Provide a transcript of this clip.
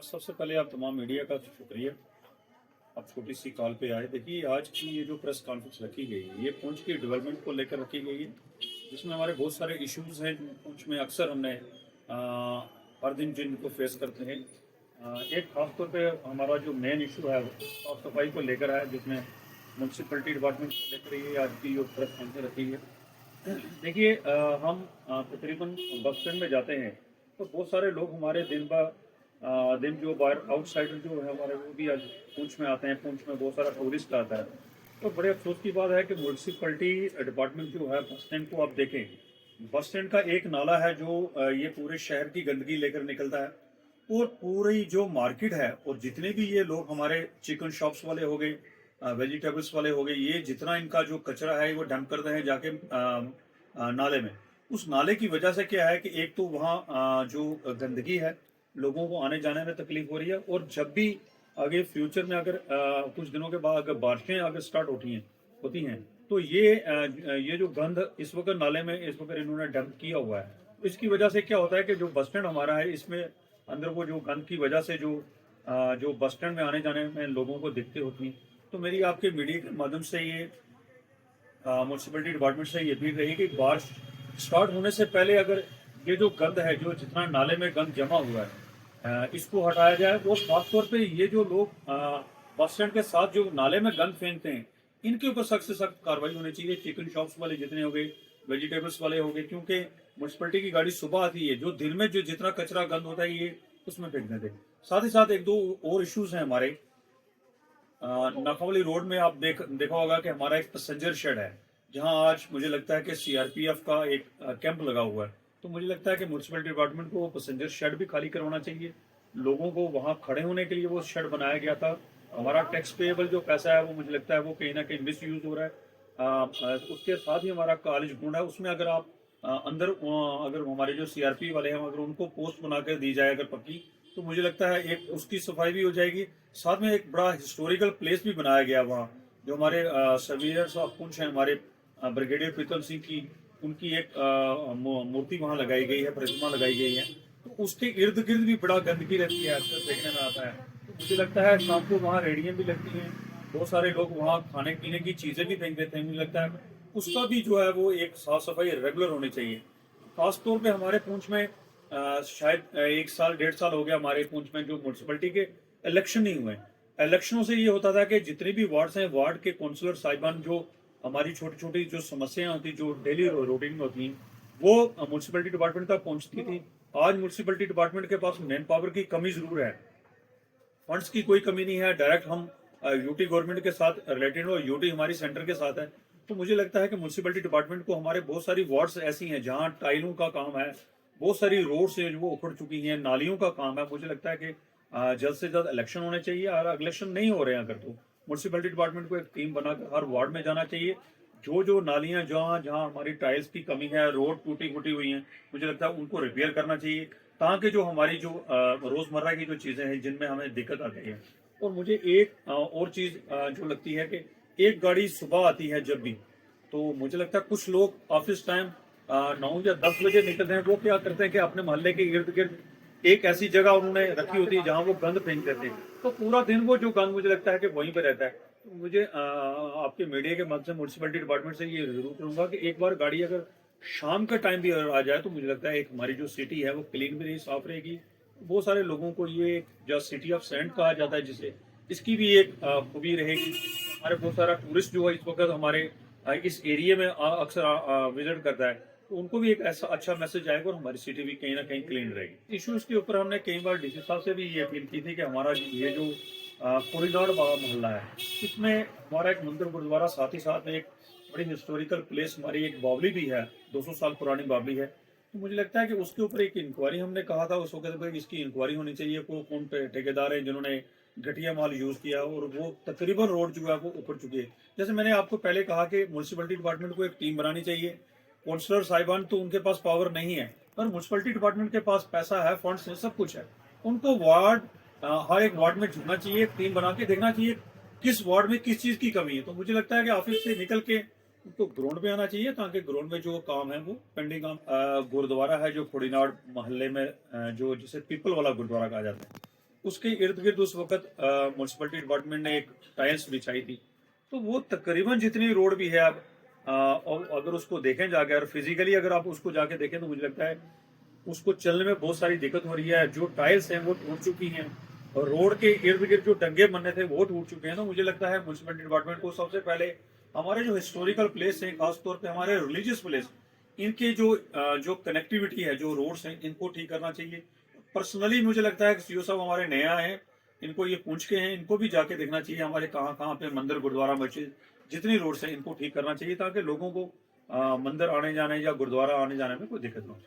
सबसे पहले आप तमाम मीडिया का शुक्रिया। आप छोटी सी कॉल पे आए। देखिए, आज की ये जो प्रेस कॉन्फ्रेंस रखी गई है, ये पुंछ की डेवलपमेंट को लेकर रखी गई है, जिसमें हमारे बहुत सारे इश्यूज हैं। पुंछ में अक्सर हमने हर दिन जिनको फेस करते हैं। एक खास तौर पे हमारा जो मेन इशू है वो साफ सफाई को लेकर है, जिसमें म्यूनसिपलिटी डिपार्टमेंट को लेकर ये आज की जो प्रेस कॉन्फ्रेंस रखी है। देखिए, हम तकरीबन बस स्टैंड में जाते हैं तो बहुत सारे लोग हमारे दिन जो बाहर आउटसाइडर जो है हमारे, वो भी आज पुंछ में आते हैं। पुंछ में बहुत सारा टूरिस्ट आता है। तो बड़े अफसोस की बात है कि म्यूनसिपलिटी डिपार्टमेंट जो है, बस स्टैंड को आप देखें, बस स्टैंड का एक नाला है जो ये पूरे शहर की गंदगी लेकर निकलता है। और पूरी जो मार्केट है और जितने भी ये लोग हमारे चिकन शॉप्स वाले हो गए, वेजिटेबल्स वाले हो गए, ये जितना इनका जो कचरा है वो डंप करते हैं जाके नाले में। उस नाले की वजह से क्या है कि एक तो वहाँ जो गंदगी है, लोगों को आने जाने में तकलीफ हो रही है। और जब भी आगे फ्यूचर में अगर कुछ दिनों के बाद अगर बारिशें अगर स्टार्ट होती हैं तो ये जो गंद इस वक्त नाले में इस वक्त इन्होंने डंप किया हुआ है, तो इसकी वजह से क्या होता है कि जो बस स्टैंड हमारा है, इसमें अंदर वो जो गंद की वजह से जो बस स्टैंड में आने जाने में लोगों को दिक्कतें होती हैं। तो मेरी आपके मीडिया के माध्यम से ये म्यूनसिपलिटी डिपार्टमेंट से ये अपील रही कि बारिश स्टार्ट होने से पहले अगर ये जो गंद है, जो जितना नाले में गंद जमा हुआ है, इसको हटाया जाए। और खासतौर पे ये जो लोग बस स्टैंड के साथ जो नाले में गंद फेंकते हैं, इनके ऊपर सख्त से सख्त कार्रवाई होनी चाहिए। चिकन शॉप्स वाले जितने हो गए, वेजिटेबल्स वाले हो गए, क्योंकि म्यूनसिपलिटी की गाड़ी सुबह आती है, जो दिन में जो जितना कचरा गंद होता है ये उसमें फेंक देते हैं। साथ ही साथ एक दो और इश्यूज हैं हमारे। नाखावली रोड में आप देखा होगा कि हमारा एक पैसेंजर शेड है, जहां आज मुझे लगता है कि सीआरपीएफ का एक कैंप लगा हुआ है। तो मुझे लगता है कि म्यूनसिपलिटी डिपार्टमेंट को वो पैसेंजर शेड भी खाली करवाना चाहिए। लोगों को वहां खड़े होने के लिए वो शेड बनाया गया था। हमारा टैक्स पेएबल जो पैसा है वो मुझे लगता है वो कहीं ना कहीं मिस यूज हो रहा है। उसके साथ ही हमारा कॉलेज ग्राउंड है, उसमें अगर आप अंदर अगर हमारे जो सीआरपी वाले हैं अगर उनको पोस्ट बना कर दी जाए अगर पक्की, तो मुझे लगता है एक उसकी सफाई भी हो जाएगी। साथ में एक बड़ा हिस्टोरिकल प्लेस भी बनाया गया वहाँ, जो हमारे सर्वेयर्स ऑफ पुंछ हैं, हमारे ब्रिगेडियर प्रीतम सिंह की, उनकी एक मूर्ति वहाँ लगाई गई है, प्रतिमा लगाई गई है। तो उसके इर्द गिर्द भी बड़ा गंदगी रहती है, अक्सर देखने में आता है। तो मुझे लगता है शाम को वहाँ रेडियम भी लगती हैं, बहुत सारे लोग वहाँ खाने पीने की चीज़ें भी फेंक देते हैं। मुझे लगता है उसका भी जो है वो एक साफ सफाई रेगुलर होनी चाहिए। खास तौर पे हमारे पुंछ में शायद एक साल डेढ़ साल हो गया हमारे पुंछ में जो म्यूनसिपलिटी के इलेक्शन नहीं हुए। इलेक्शनों से ये होता था कि जितने भी वार्ड्स हैं, वार्ड के काउंसलर साहिबान जो हमारी छोटी छोटी जो समस्याएं होती, जो डेली रूटीन में होती हैं, वो म्यूनसिपलिटी डिपार्टमेंट तक पहुंचती थी। आज म्यूनसिपलिटी डिपार्टमेंट के पास मैन पावर की कमी जरूर है, फंड्स की कोई कमी नहीं है। डायरेक्ट हम यूटी गवर्नमेंट के साथ रिलेटेड हो, यूटी हमारी सेंटर के साथ है। तो मुझे लगता है कि म्यूनसिपलिटी डिपार्टमेंट को, हमारे बहुत सारी वार्ड्स ऐसी हैं जहाँ टाइलों का काम है, बहुत सारी रोड्स हैं जो वो उखड़ चुकी हैं, नालियों का काम है। मुझे लगता है कि जल्द से जल्द इलेक्शन होने चाहिए, और इलेक्शन नहीं हो रहे हैं अगर, तो म्यूनसिपलिटी डिपार्टमेंट को एक टीम बनाकर हर वार्ड में जाना चाहिए। जो जो नालियां जहाँ जहाँ हमारी टाइल्स की कमी है, रोड टूटी फूटी हुई हैं, मुझे लगता है उनको रिपेयर करना चाहिए, ताकि जो हमारी जो रोजमर्रा की जो चीजें हैं जिनमें हमें दिक्कत आती है। और मुझे एक और चीज जो लगती है कि एक गाड़ी सुबह आती है जब भी, तो मुझे लगता है कुछ लोग ऑफिस टाइम 9 या 10 बजे निकलते हैं। वो क्या करते हैं कि अपने मोहल्ले के इर्द गिर्द एक ऐसी जगह उन्होंने रखी होती है जहां वो गंद फेंक देते हैं। तो पूरा दिन वो जो गंद, मुझे लगता है कि वहीं पे रहता है। तो मुझे आपके मीडिया के माध्यम से म्यूनसिपलिटी डिपार्टमेंट से ये जरूर करूंगा कि एक बार गाड़ी अगर शाम का टाइम भी अगर आ जाए, तो मुझे लगता है एक हमारी जो सिटी है वो क्लीन भी नहीं, साफ रहेगी। बहुत सारे लोगों को ये जो सिटी ऑफ सैंड कहा जाता है जिसे, इसकी भी एक खूबी रहेगी। हमारे बहुत सारा टूरिस्ट जो है इस वक्त हमारे इस एरिया में अक्सर विजिट करता है, तो उनको भी एक ऐसा अच्छा मैसेज आएगा और हमारी सिटी भी कहीं ना कहीं क्लीन रहेगी। इश्यूज के ऊपर हमने कई बार डीसी साहब से भी ये अपील की थी कि हमारा ये जो कोरिडोर वाला मोहल्ला है, इसमें हमारा एक मंदिर गुरुद्वारा, साथ ही साथ में एक बड़ी हिस्टोरिकल प्लेस, हमारी एक बावली भी है, 200 साल पुरानी बावली है। तो मुझे लगता है कि उसके ऊपर एक इंक्वायरी, हमने कहा था उस वक्त भाई इसकी इंक्वायरी होनी चाहिए, को कौन ठेकेदार है जिन्होंने घटिया माल यूज किया, और वो तकरीबन रोड जो है वो ऊपर चुकी है। जैसे मैंने आपको पहले कहा कि म्यूनसिपलिटी डिपार्टमेंट को एक टीम बनानी चाहिए। काउंसलर साहिबान तो उनके पास पावर नहीं है, पर म्यूनसिपलिटी डिपार्टमेंट के पास पैसा है, फंड्स है, सब कुछ है। उनको वार्ड हर एक वार्ड में जुड़ना चाहिए, एक टीम बना के देखना चाहिए किस वार्ड में किस चीज की कमी है। तो मुझे लगता है कि ऑफिस से निकल के उनको ग्राउंड पे आना चाहिए, ताकि ग्राउंड में जो काम है वो पेंडिंग काम। गुरुद्वारा है जो खोड़ीनाड़ मोहल्ले में, जो जिसे पीपल वाला गुरुद्वारा कहा जाता है, उसके इर्द गिर्द उस वक्त म्यूनसिपलिटी डिपार्टमेंट ने एक टाइल्स बिछाई थी। तो वो तकरीबन जितनी रोड भी है अब, और अगर उसको देखें जाके और फिजिकली अगर आप उसको जाके देखें तो मुझे लगता है उसको चलने में बहुत सारी दिक्कत हो रही है। जो टाइल्स हैं वो टूट चुकी हैं और रोड के इर्द गिर्द जो डंगे बनने थे वो टूट चुके हैं। तो मुझे लगता है म्यूनसिपलिटी डिपार्टमेंट को सबसे पहले हमारे जो हिस्टोरिकल प्लेस हैं, खासतौर पे हमारे रिलीजियस प्लेस, इनकी जो कनेक्टिविटी है, जो रोड्स हैं, इनको ठीक करना चाहिए। पर्सनली मुझे लगता है कि सीओ साहब हमारे नया हैं, इनको ये पूछ के हैं, इनको भी जाके देखना चाहिए हमारे कहाँ कहाँ पे मंदिर, गुरुद्वारा, मस्जिद, जितनी रोड्स हैं इनको ठीक करना चाहिए ताकि लोगों को मंदिर आने जाने या गुरुद्वारा आने जाने में कोई दिक्कत ना हो।